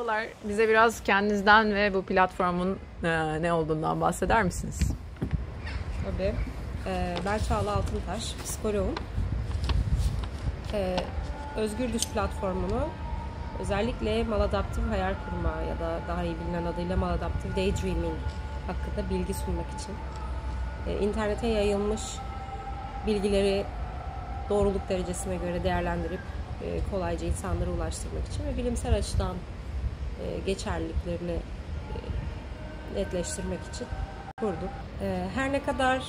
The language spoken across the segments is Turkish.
Merhabalar, bize biraz kendinizden ve bu platformun ne olduğundan bahseder misiniz? Tabii. Ben Çağla Altıntaş, psikoloğum. Özgür Düş platformunu özellikle maladaptif hayal kurma ya da daha iyi bilinen adıyla maladaptif daydreaming hakkında bilgi sunmak için internete yayılmış bilgileri doğruluk derecesine göre değerlendirip kolayca insanlara ulaştırmak için ve bilimsel açıdan geçerliliklerini netleştirmek için kurduk. Her ne kadar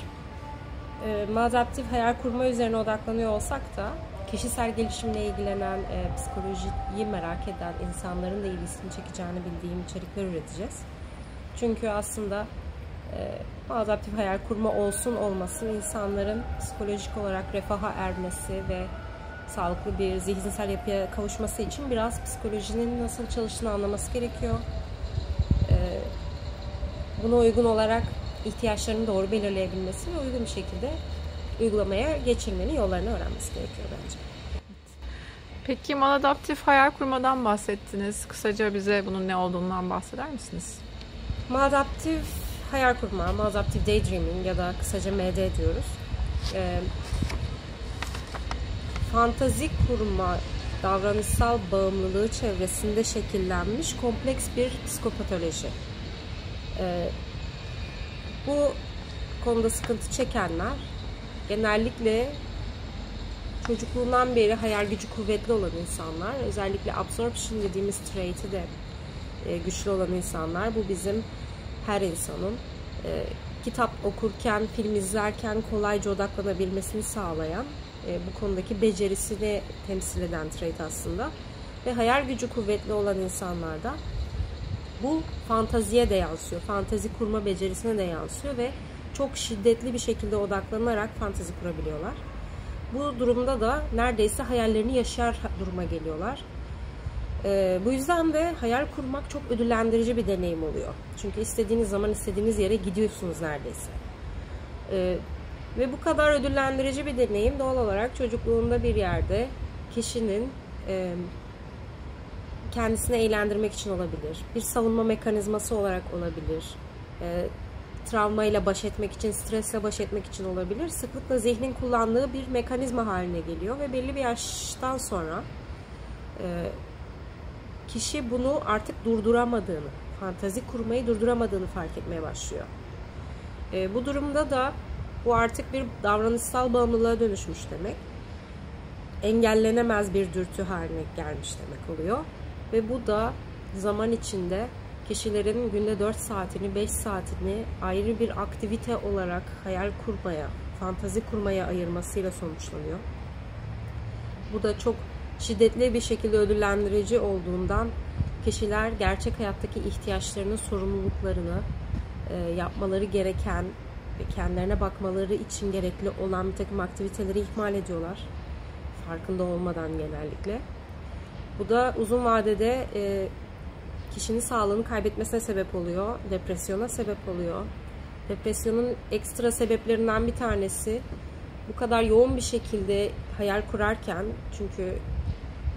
maladaptif hayal kurma üzerine odaklanıyor olsak da kişisel gelişimle ilgilenen, psikolojiyi merak eden insanların da ilgisini çekeceğini bildiğim içerikler üreteceğiz. Çünkü aslında maladaptif hayal kurma olsun olmasın insanların psikolojik olarak refaha ermesi ve sağlıklı bir zihinsel yapıya kavuşması için biraz psikolojinin nasıl çalıştığını anlaması gerekiyor. Buna uygun olarak ihtiyaçlarını doğru belirleyebilmesi ve uygun bir şekilde uygulamaya geçirmenin yollarını öğrenmesi gerekiyor bence. Peki maladaptif hayal kurmadan bahsettiniz. Kısaca bize bunun ne olduğundan bahseder misiniz? Maladaptif hayal kurma, maladaptif daydreaming ya da kısaca MD diyoruz. Fantazi kurma, davranışsal bağımlılığı çevresinde şekillenmiş kompleks bir psikopatoloji. Bu konuda sıkıntı çekenler genellikle çocukluğundan beri hayal gücü kuvvetli olan insanlar, özellikle absorption dediğimiz trait'i de güçlü olan insanlar. Bu bizim her insanın kitap okurken, film izlerken kolayca odaklanabilmesini sağlayan, bu konudaki becerisini temsil eden trait aslında. Ve hayal gücü kuvvetli olan insanlarda bu fantaziye de yansıyor, fantazi kurma becerisine de yansıyor ve çok şiddetli bir şekilde odaklanarak fantazi kurabiliyorlar. Bu durumda da neredeyse hayallerini yaşar duruma geliyorlar. Bu yüzden de hayal kurmak çok ödüllendirici bir deneyim oluyor. Çünkü istediğiniz zaman istediğiniz yere gidiyorsunuz neredeyse. Ve bu kadar ödüllendirici bir deneyim doğal olarak çocukluğunda bir yerde kişinin kendisini eğlendirmek için olabilir. Bir savunma mekanizması olarak olabilir. Travmayla baş etmek için, stresle baş etmek için olabilir. Sıklıkla zihnin kullandığı bir mekanizma haline geliyor ve belli bir yaştan sonra kişi bunu artık durduramadığını, fantazi kurmayı durduramadığını fark etmeye başlıyor. Bu durumda da bu artık bir davranışsal bağımlılığa dönüşmüş demek. Engellenemez bir dürtü haline gelmiş demek oluyor. Ve bu da zaman içinde kişilerin günde 4 saatini, 5 saatini ayrı bir aktivite olarak hayal kurmaya, fantazi kurmaya ayırmasıyla sonuçlanıyor. Bu da çok şiddetli bir şekilde ödüllendirici olduğundan kişiler gerçek hayattaki ihtiyaçlarını, sorumluluklarını, yapmaları gereken ve kendilerine bakmaları için gerekli olan bir takım aktiviteleri ihmal ediyorlar. Farkında olmadan genellikle. Bu da uzun vadede kişinin sağlığını kaybetmesine sebep oluyor. Depresyona sebep oluyor. Depresyonun ekstra sebeplerinden bir tanesi bu kadar yoğun bir şekilde hayal kurarken, çünkü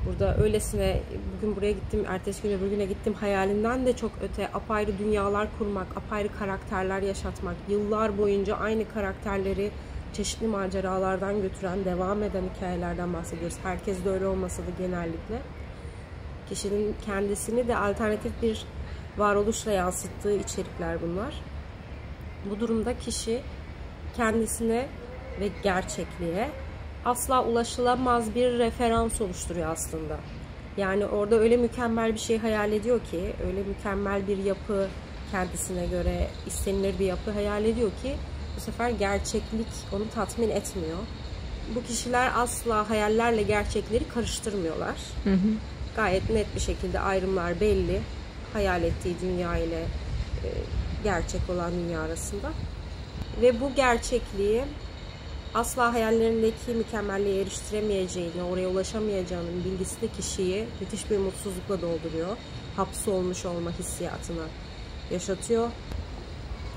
burada öylesine bugün buraya gittim, ertesi gün öbür güne gittim hayalinden de çok öte apayrı dünyalar kurmak, apayrı karakterler yaşatmak, yıllar boyunca aynı karakterleri çeşitli maceralardan götüren, devam eden hikayelerden bahsediyoruz. Herkes de öyle olmasa da genellikle. Kişinin kendisini de alternatif bir varoluşla yansıttığı içerikler bunlar. Bu durumda kişi kendisine ve gerçekliğe asla ulaşılamaz bir referans oluşturuyor aslında. Yani orada öyle mükemmel bir şey hayal ediyor ki, öyle mükemmel bir yapı, kendisine göre istenilir bir yapı hayal ediyor ki bu sefer gerçeklik onu tatmin etmiyor. Bu kişiler asla hayallerle gerçekleri karıştırmıyorlar. Hı hı. Gayet net bir şekilde ayrımlar belli. Hayal ettiği dünya ile gerçek olan dünya arasında. Ve bu gerçekliği asla hayallerindeki mükemmelliğe eriştiremeyeceğini, oraya ulaşamayacağının bilgisi de kişiyi müthiş bir mutsuzlukla dolduruyor. Hapsolmuş olma hissiyatını yaşatıyor.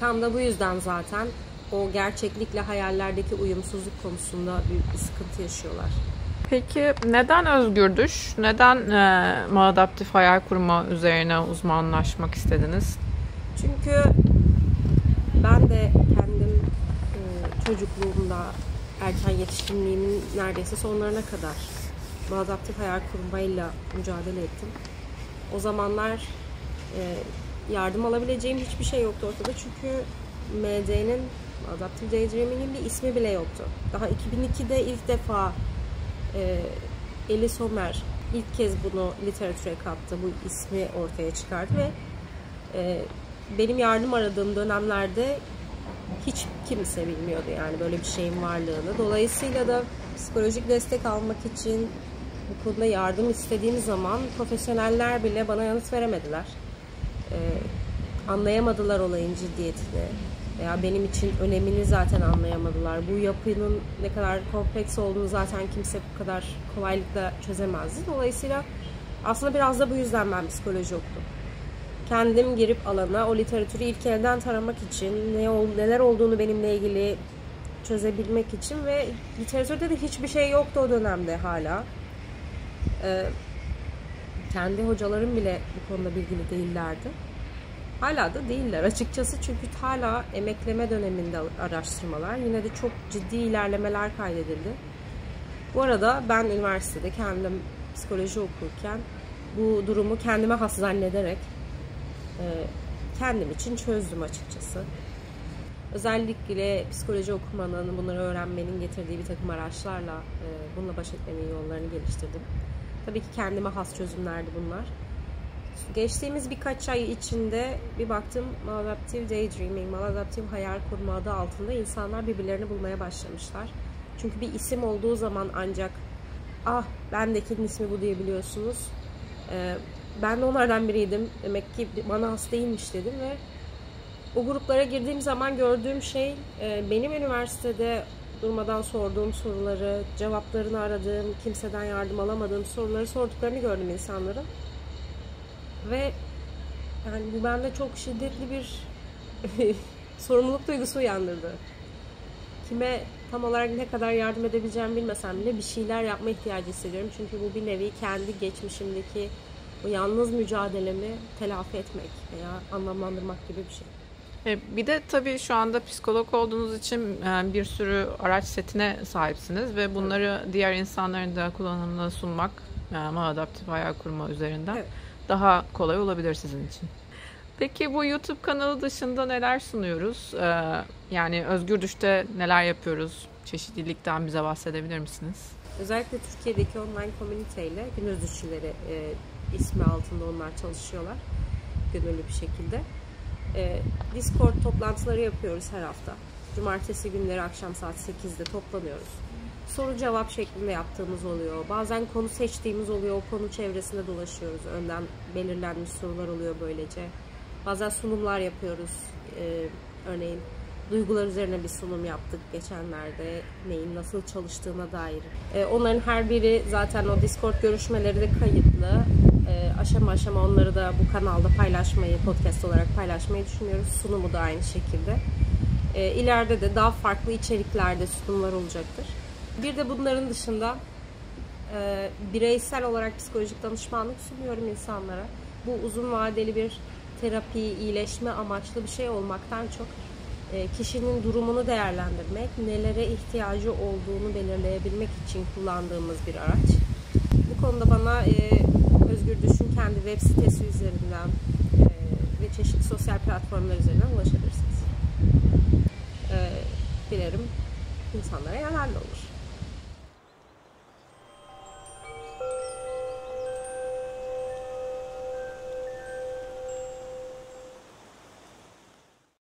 Tam da bu yüzden zaten o gerçeklikle hayallerdeki uyumsuzluk konusunda büyük bir sıkıntı yaşıyorlar. Peki neden Özgür Düş? Neden maladaptif hayal kurma üzerine uzmanlaşmak istediniz? Çünkü ben de kendim çocukluğumda, erken yetişkinliğimin neredeyse sonlarına kadar maladaptif hayal kurmayla mücadele ettim. O zamanlar yardım alabileceğim hiçbir şey yoktu ortada. Çünkü MD'nin, Maladaptive Daydreaming'in bir ismi bile yoktu. Daha 2002'de ilk defa Elie Sommer ilk kez bunu literatüre kattı. Bu ismi ortaya çıkardı ve benim yardım aradığım dönemlerde hiç kimse bilmiyordu yani böyle bir şeyin varlığını. Dolayısıyla da psikolojik destek almak için bu konuda yardım istediğim zaman profesyoneller bile bana yanıt veremediler. Anlayamadılar olayın ciddiyetini veya benim için önemini zaten anlayamadılar. Bu yapının ne kadar kompleks olduğunu zaten kimse bu kadar kolaylıkla çözemezdi. Dolayısıyla aslında biraz da bu yüzden ben psikoloji okudum. Kendim girip alana, o literatürü ilk elden taramak için, neler olduğunu benimle ilgili çözebilmek için ve literatürde de hiçbir şey yoktu o dönemde hala. Kendi hocalarım bile bu konuda bilgili değillerdi. Hala da değiller açıkçası çünkü hala emekleme döneminde araştırmalar. Yine de çok ciddi ilerlemeler kaydedildi. Bu arada ben üniversitede kendim psikoloji okurken bu durumu kendime has zannederek kendim için çözdüm açıkçası. Özellikle psikoloji okumanın, bunları öğrenmenin getirdiği bir takım araçlarla bununla baş etmenin yollarını geliştirdim. Tabii ki kendime has çözümlerdi bunlar. Geçtiğimiz birkaç ay içinde bir baktım Maladaptive Daydreaming, maladaptif hayal kurma adı altında insanlar birbirlerini bulmaya başlamışlar. Çünkü bir isim olduğu zaman ancak bendekinin ismi bu diyebiliyorsunuz. Ben de onlardan biriydim. Demek ki bana has değilmiş dedim ve o gruplara girdiğim zaman gördüğüm şey benim üniversitede durmadan sorduğum soruları, cevaplarını aradığım, kimseden yardım alamadığım soruları sorduklarını gördüm insanların. Ve yani bu bende çok şiddetli bir sorumluluk duygusu uyandırdı. Kime tam olarak ne kadar yardım edebileceğimi bilmesem bile bir şeyler yapma ihtiyacı hissediyorum. Çünkü bu bir nevi kendi geçmişimdeki o yalnız mücadelemi telafi etmek veya anlamlandırmak gibi bir şey. Bir de tabii şu anda psikolog olduğunuz için bir sürü araç setine sahipsiniz ve bunları diğer insanların da kullanımına sunmak maladaptif hayal kurma üzerinden daha kolay olabilir sizin için. Peki bu YouTube kanalı dışında neler sunuyoruz? Yani Özgür Düş'te neler yapıyoruz? Çeşitlilikten bize bahsedebilir misiniz? Özellikle Türkiye'deki online komüniteyle Gündüz Düşçüleri ismi altında onlar çalışıyorlar gönüllü bir şekilde. Discord toplantıları yapıyoruz her hafta. Cumartesi günleri akşam saat 8'de toplanıyoruz. Soru cevap şeklinde yaptığımız oluyor. Bazen konu seçtiğimiz oluyor. O konu çevresinde dolaşıyoruz. Önden belirlenmiş sorular oluyor böylece. Bazen sunumlar yapıyoruz. Örneğin duygular üzerine bir sunum yaptık geçenlerde. Neyin nasıl çalıştığına dair. Onların her biri zaten o Discord görüşmeleri de kayıtlı. Aşama aşama onları da bu kanalda paylaşmayı, podcast olarak paylaşmayı düşünüyoruz. Sunumu da aynı şekilde. İleride de daha farklı içeriklerde sunumlar olacaktır. Bir de bunların dışında bireysel olarak psikolojik danışmanlık sunuyorum insanlara. Bu uzun vadeli bir terapi, iyileşme amaçlı bir şey olmaktan çok kişinin durumunu değerlendirmek, nelere ihtiyacı olduğunu belirleyebilmek için kullandığımız bir araç. Bu konuda bana Özgür Düş'ün kendi web sitesi üzerinden ve çeşitli sosyal platformlar üzerinden ulaşabilirsiniz. Dilerim insanlara yararlı olur.